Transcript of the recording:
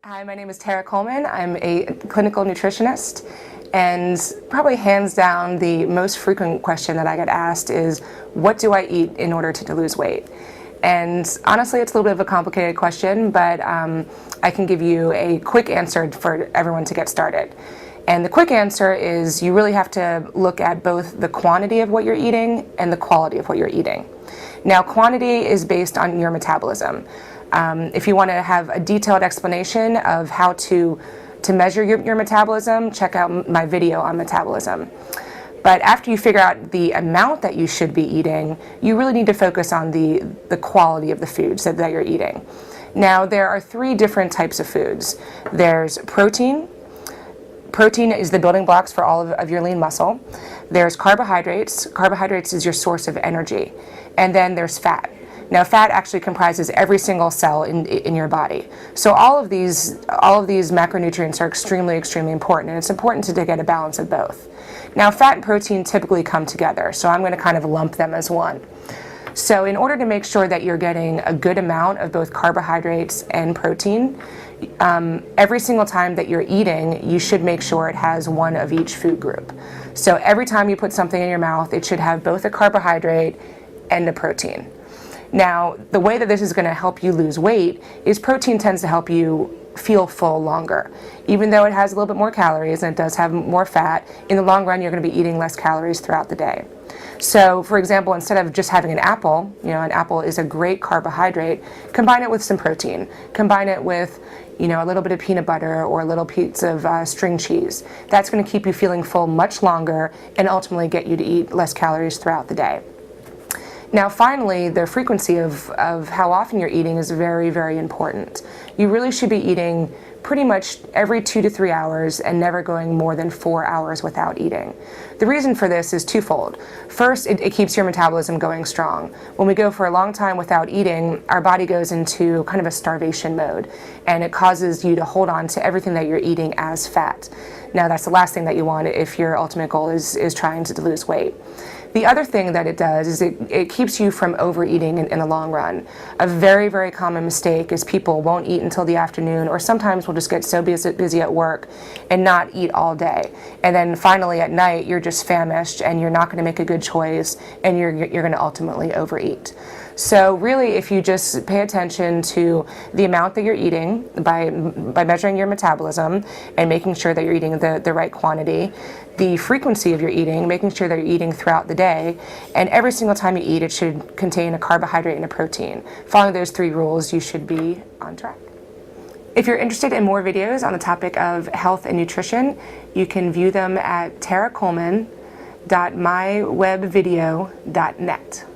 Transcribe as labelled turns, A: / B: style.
A: Hi, my name is Tara Coleman. I'm a clinical nutritionist, and probably hands down the most frequent question that I get asked is, what do I eat in order to lose weight? And honestly, it's a little bit of a complicated question, but I can give you a quick answer for everyone to get started. And the quick answer is you really have to look at both the quantity of what you're eating and the quality of what you're eating. Now, quantity is based on your metabolism. If you want to have a detailed explanation of how to measure your metabolism, check out my video on metabolism. But after you figure out the amount that you should be eating, you really need to focus on the quality of the foods that you're eating. Now, there are three different types of foods. There's protein. Protein is the building blocks for all of your lean muscle. There's carbohydrates. Carbohydrates is your source of energy. And then there's fat. Now, fat actually comprises every single cell in your body. So all of these macronutrients are extremely important, and it's important to get a balance of both. Now, fat and protein typically come together, so I'm going to kind of lump them as one. So in order to make sure that you're getting a good amount of both carbohydrates and protein, every single time that you're eating, you should make sure it has one of each food group. So every time you put something in your mouth, it should have both a carbohydrate and a protein. Now, the way that this is going to help you lose weight is protein tends to help you feel full longer. Even though it has a little bit more calories and it does have more fat, in the long run you're going to be eating less calories throughout the day. So, for example, instead of just having an apple is a great carbohydrate, combine it with some protein. Combine it with, a little bit of peanut butter or a little piece of string cheese. That's going to keep you feeling full much longer and ultimately get you to eat less calories throughout the day. Now, finally, the frequency of how often you're eating is very important. You really should be eating pretty much every 2 to 3 hours and never going more than 4 hours without eating. The reason for this is twofold. First, it keeps your metabolism going strong. When we go for a long time without eating, our body goes into kind of a starvation mode, and it causes you to hold on to everything that you're eating as fat. Now, that's the last thing that you want if your ultimate goal is trying to lose weight. The other thing that it does is it keeps you from overeating in the long run. A very common mistake is people won't eat until the afternoon, or sometimes will just get so busy at work and not eat all day. And then finally at night you're just famished and you're not going to make a good choice, and you're going to ultimately overeat. So really, if you just pay attention to the amount that you're eating by measuring your metabolism and making sure that you're eating the right quantity, the frequency of your eating, making sure that you're eating throughout the day, and every single time you eat, it should contain a carbohydrate and a protein. Following those three rules, you should be on track. If you're interested in more videos on the topic of health and nutrition, you can view them at taracoleman.mywebvideo.net.